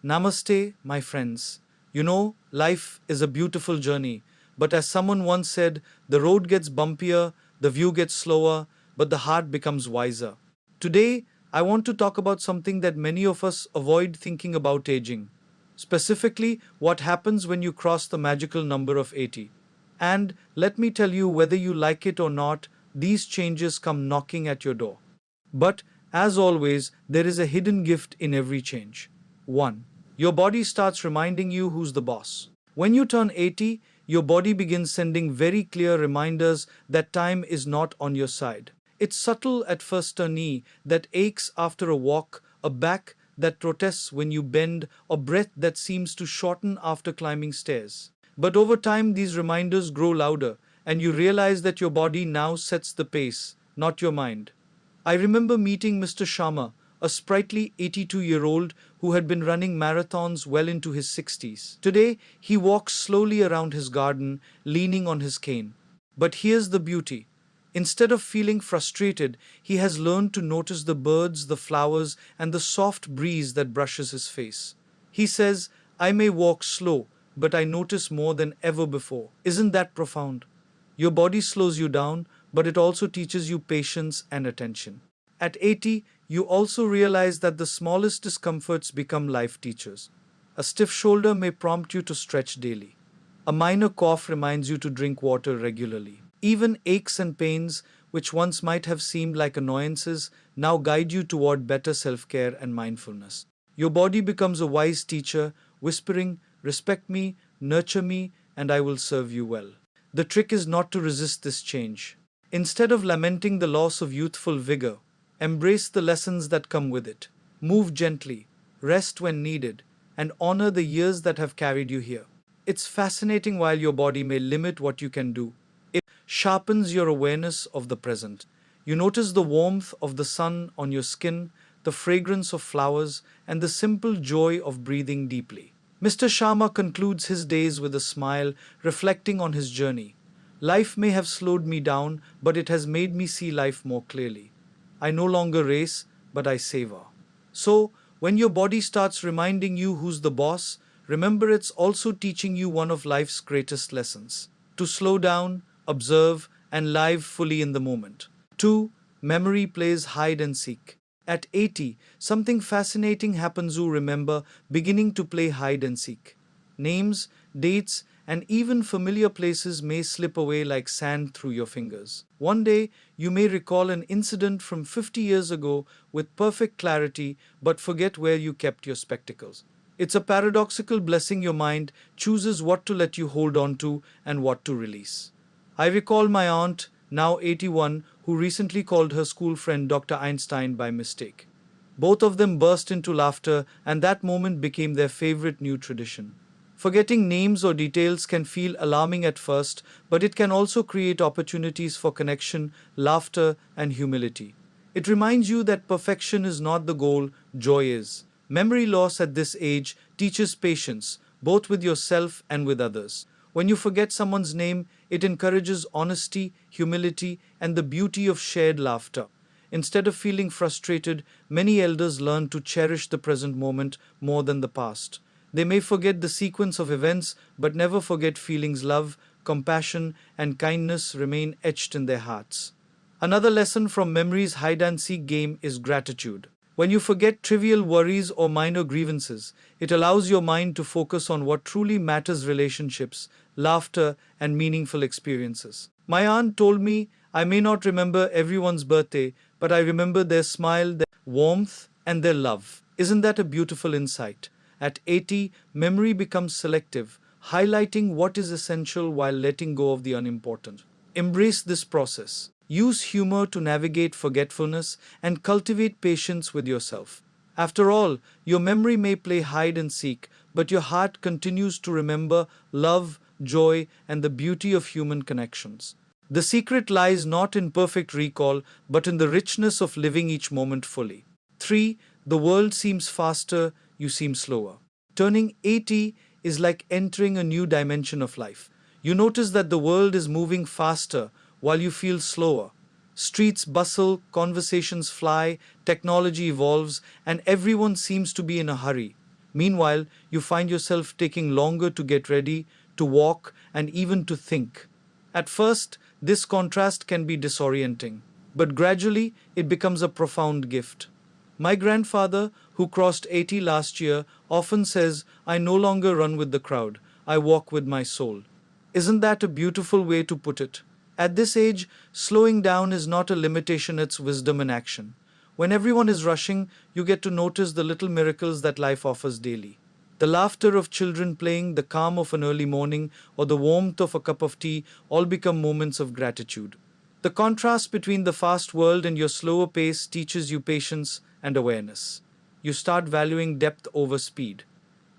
Namaste, my friends. Life is a beautiful journey, but as someone once said, the road gets bumpier, the view gets slower, but the heart becomes wiser. Today, I want to talk about something that many of us avoid thinking about aging. Specifically, what happens when you cross the magical number of 80. And let me tell you, whether you like it or not, these changes come knocking at your door. But, as always, there is a hidden gift in every change. 1. Your body starts reminding you who's the boss. When you turn 80, your body begins sending very clear reminders that time is not on your side. It's subtle at first: a knee that aches after a walk, a back that protests when you bend, or breath that seems to shorten after climbing stairs. But over time, these reminders grow louder, and you realize that your body now sets the pace, not your mind. I remember meeting Mr. Sharma, a sprightly 82-year-old who had been running marathons well into his 60s. Today, he walks slowly around his garden, leaning on his cane. But here's the beauty. Instead of feeling frustrated, he has learned to notice the birds, the flowers, and the soft breeze that brushes his face. He says, "I may walk slow, but I notice more than ever before." Isn't that profound? Your body slows you down, but it also teaches you patience and attention. At 80, you also realize that the smallest discomforts become life teachers. A stiff shoulder may prompt you to stretch daily. A minor cough reminds you to drink water regularly. Even aches and pains, which once might have seemed like annoyances, now guide you toward better self care and mindfulness. Your body becomes a wise teacher, whispering, "Respect me, nurture me, and I will serve you well." The trick is not to resist this change. Instead of lamenting the loss of youthful vigor, embrace the lessons that come with it. Move gently, rest when needed, and honor the years that have carried you here. It's fascinating. While your body may limit what you can do, it sharpens your awareness of the present. You notice the warmth of the sun on your skin, the fragrance of flowers, and the simple joy of breathing deeply. Mr. Sharma concludes his days with a smile, reflecting on his journey. "Life may have slowed me down, but it has made me see life more clearly. I no longer race, but I savor." So, when your body starts reminding you who's the boss, remember it's also teaching you one of life's greatest lessons: to slow down, observe, and live fully in the moment. 2. Memory plays hide and seek. At 80, something fascinating happens. You remember beginning to play hide and seek. Names, dates, and even familiar places may slip away like sand through your fingers. One day, you may recall an incident from 50 years ago with perfect clarity, but forget where you kept your spectacles. It's a paradoxical blessing. Your mind chooses what to let you hold on to and what to release. I recall my aunt, now 81, who recently called her school friend Dr. Einstein by mistake. Both of them burst into laughter, and that moment became their favorite new tradition. Forgetting names or details can feel alarming at first, but it can also create opportunities for connection, laughter, and humility. It reminds you that perfection is not the goal, joy is. Memory loss at this age teaches patience, both with yourself and with others. When you forget someone's name, it encourages honesty, humility, and the beauty of shared laughter. Instead of feeling frustrated, many elders learn to cherish the present moment more than the past. They may forget the sequence of events, but never forget feelings. Love, compassion, and kindness remain etched in their hearts. Another lesson from memory's hide and seek game is gratitude. When you forget trivial worries or minor grievances, it allows your mind to focus on what truly matters: relationships, laughter, and meaningful experiences. My aunt told me, "I may not remember everyone's birthday, but I remember their smile, their warmth, and their love." Isn't that a beautiful insight? At 80, memory becomes selective, highlighting what is essential while letting go of the unimportant. Embrace this process. Use humor to navigate forgetfulness and cultivate patience with yourself. After all, your memory may play hide and seek, but your heart continues to remember love, joy, and the beauty of human connections. The secret lies not in perfect recall, but in the richness of living each moment fully. 3. The world seems faster, you seem slower. Turning 80 is like entering a new dimension of life. You notice that the world is moving faster while you feel slower. Streets bustle, conversations fly, technology evolves, and everyone seems to be in a hurry. Meanwhile, you find yourself taking longer to get ready, to walk, and even to think. At first, this contrast can be disorienting, but gradually it becomes a profound gift. My grandfather, who crossed 80 last year, often says, I no longer run with the crowd, I walk with my soul. Isn't that a beautiful way to put it? At this age, slowing down is not a limitation, it's wisdom in action. When everyone is rushing, you get to notice the little miracles that life offers daily. The laughter of children playing, the calm of an early morning, or the warmth of a cup of tea all become moments of gratitude. The contrast between the fast world and your slower pace teaches you patience and awareness. You start valuing depth over speed.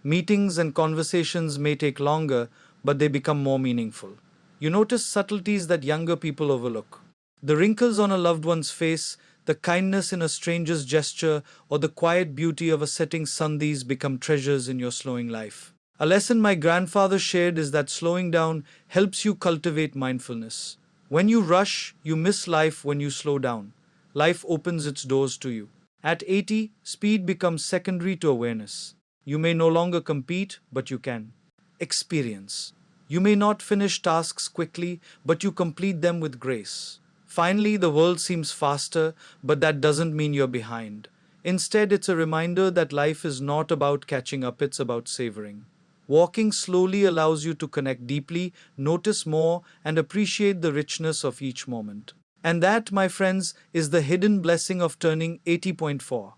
Meetings and conversations may take longer, but they become more meaningful. You notice subtleties that younger people overlook. The wrinkles on a loved one's face, the kindness in a stranger's gesture, or the quiet beauty of a setting sun, these become treasures in your slowing life. A lesson my grandfather shared is that slowing down helps you cultivate mindfulness. When you rush, you miss life. When you slow down, life opens its doors to you. At 80, speed becomes secondary to awareness. You may no longer compete, but you can experience. You may not finish tasks quickly, but you complete them with grace. Finally, the world seems faster, but that doesn't mean you're behind. Instead, it's a reminder that life is not about catching up, it's about savoring. Walking slowly allows you to connect deeply, notice more, and appreciate the richness of each moment. And that, my friends, is the hidden blessing of turning 80.4.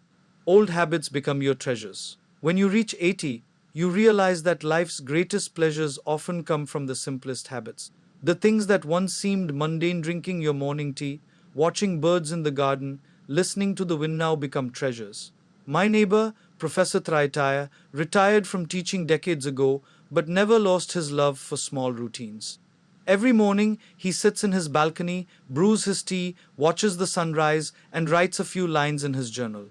Old habits become your treasures. When you reach 80, you realize that life's greatest pleasures often come from the simplest habits. The things that once seemed mundane, drinking your morning tea, watching birds in the garden, listening to the wind, now become treasures. My neighbor, Professor Traitaya, retired from teaching decades ago but never lost his love for small routines. Every morning, he sits in his balcony, brews his tea, watches the sunrise, and writes a few lines in his journal.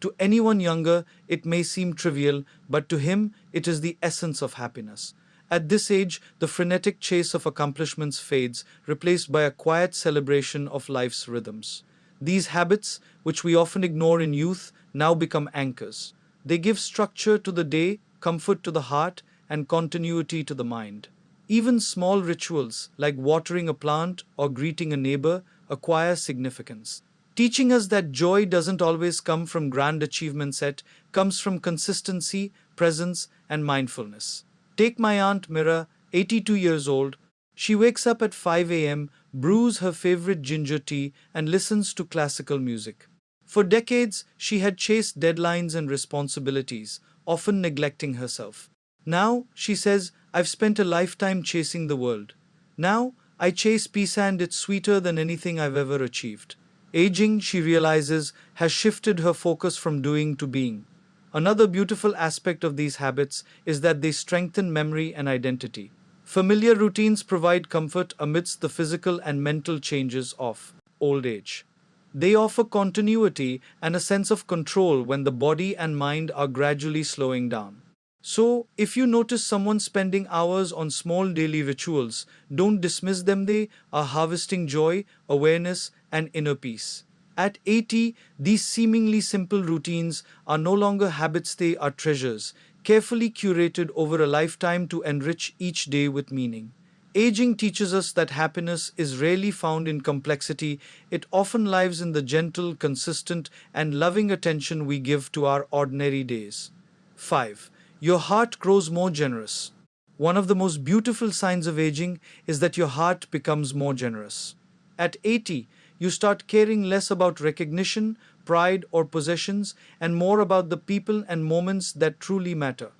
To anyone younger, it may seem trivial, but to him, it is the essence of happiness. At this age, the frenetic chase of accomplishments fades, replaced by a quiet celebration of life's rhythms. These habits, which we often ignore in youth, now become anchors. They give structure to the day, comfort to the heart, and continuity to the mind. Even small rituals like watering a plant or greeting a neighbor acquire significance, teaching us that joy doesn't always come from grand achievements, it comes from consistency, presence, and mindfulness. Take my Aunt Mira, 82 years old. She wakes up at 5 a.m., brews her favorite ginger tea, and listens to classical music. For decades, she had chased deadlines and responsibilities, often neglecting herself. Now, she says, I've spent a lifetime chasing the world. Now, I chase peace, and it's sweeter than anything I've ever achieved. Aging, she realizes, has shifted her focus from doing to being. Another beautiful aspect of these habits is that they strengthen memory and identity. Familiar routines provide comfort amidst the physical and mental changes of old age. They offer continuity and a sense of control when the body and mind are gradually slowing down. So, if you notice someone spending hours on small daily rituals, don't dismiss them. They are harvesting joy, awareness, and inner peace. At 80, these seemingly simple routines are no longer habits, they are treasures, carefully curated over a lifetime to enrich each day with meaning. Aging teaches us that happiness is rarely found in complexity, it often lives in the gentle, consistent, and loving attention we give to our ordinary days. 5. Your heart grows more generous. One of the most beautiful signs of aging is that your heart becomes more generous. At 80, you start caring less about recognition, pride, or possessions, and more about the people and moments that truly matter.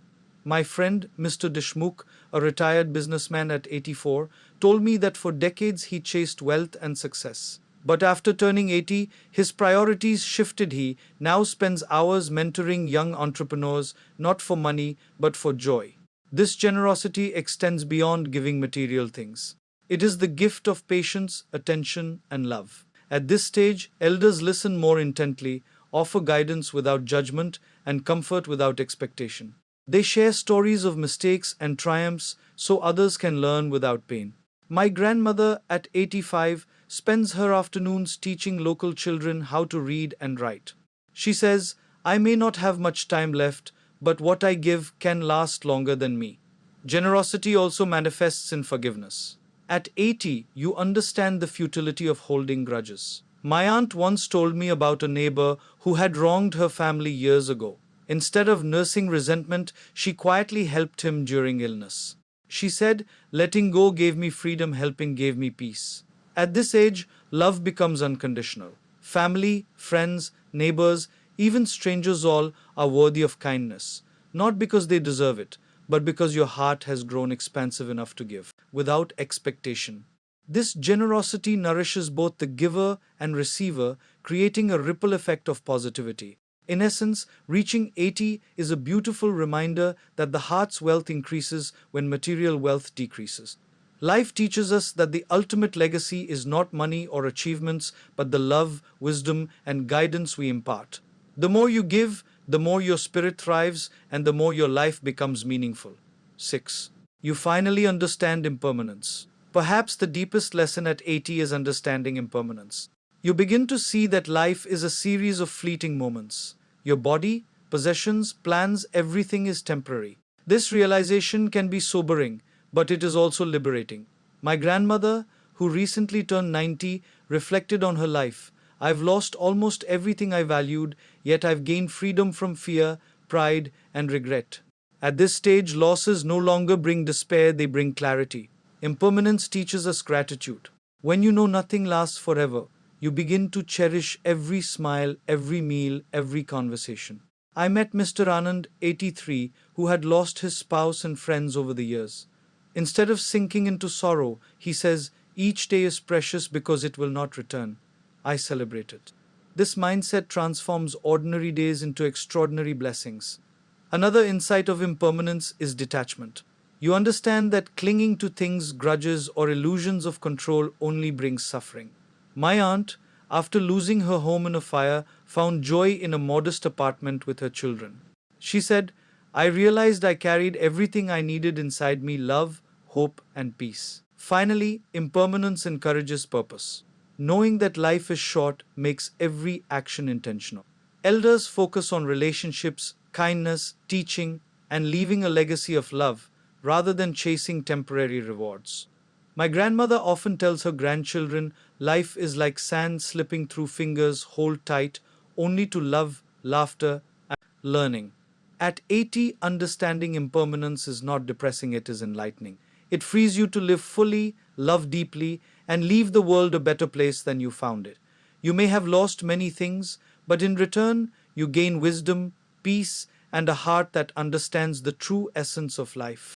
My friend, Mr. Deshmukh, a retired businessman at 84, told me that for decades he chased wealth and success. But after turning 80, his priorities shifted. He now spends hours mentoring young entrepreneurs, not for money, but for joy. This generosity extends beyond giving material things. It is the gift of patience, attention, and love. At this stage, elders listen more intently, offer guidance without judgment, and comfort without expectation. They share stories of mistakes and triumphs so others can learn without pain. My grandmother, at 85, spends her afternoons teaching local children how to read and write. She says, I may not have much time left, but what I give can last longer than me. Generosity also manifests in forgiveness. At 80, you understand the futility of holding grudges. My aunt once told me about a neighbor who had wronged her family years ago. Instead of nursing resentment, she quietly helped him during illness. She said, letting go gave me freedom, helping gave me peace. At this age, love becomes unconditional. Family, friends, neighbors, even strangers all are worthy of kindness, not because they deserve it, but because your heart has grown expansive enough to give, without expectation. This generosity nourishes both the giver and receiver, creating a ripple effect of positivity. In essence, reaching 80 is a beautiful reminder that the heart's wealth increases when material wealth decreases. Life teaches us that the ultimate legacy is not money or achievements, but the love, wisdom, and guidance we impart. The more you give, the more your spirit thrives, and the more your life becomes meaningful. 6. You finally understand impermanence. Perhaps the deepest lesson at 80 is understanding impermanence. You begin to see that life is a series of fleeting moments. Your body, possessions, plans, everything is temporary. This realization can be sobering, but it is also liberating. My grandmother, who recently turned 90, reflected on her life. I've lost almost everything I valued, yet I've gained freedom from fear, pride, and regret. At this stage, losses no longer bring despair, they bring clarity. Impermanence teaches us gratitude. When you know nothing lasts forever, you begin to cherish every smile, every meal, every conversation. I met Mr. Anand, 83, who had lost his spouse and friends over the years. Instead of sinking into sorrow, he says, each day is precious because it will not return. I celebrate it. This mindset transforms ordinary days into extraordinary blessings. Another insight of impermanence is detachment. You understand that clinging to things, grudges, or illusions of control only brings suffering. My aunt, after losing her home in a fire, found joy in a modest apartment with her children. She said, I realized I carried everything I needed inside me: love, hope, and peace. Finally, impermanence encourages purpose. Knowing that life is short makes every action intentional. Elders focus on relationships, kindness, teaching, and leaving a legacy of love rather than chasing temporary rewards. My grandmother often tells her grandchildren life is like sand slipping through fingers, hold tight, only to love, laughter, and learning. At 80, understanding impermanence is not depressing, it is enlightening. It frees you to live fully, love deeply, and leave the world a better place than you found it. You may have lost many things, but in return, you gain wisdom, peace, and a heart that understands the true essence of life.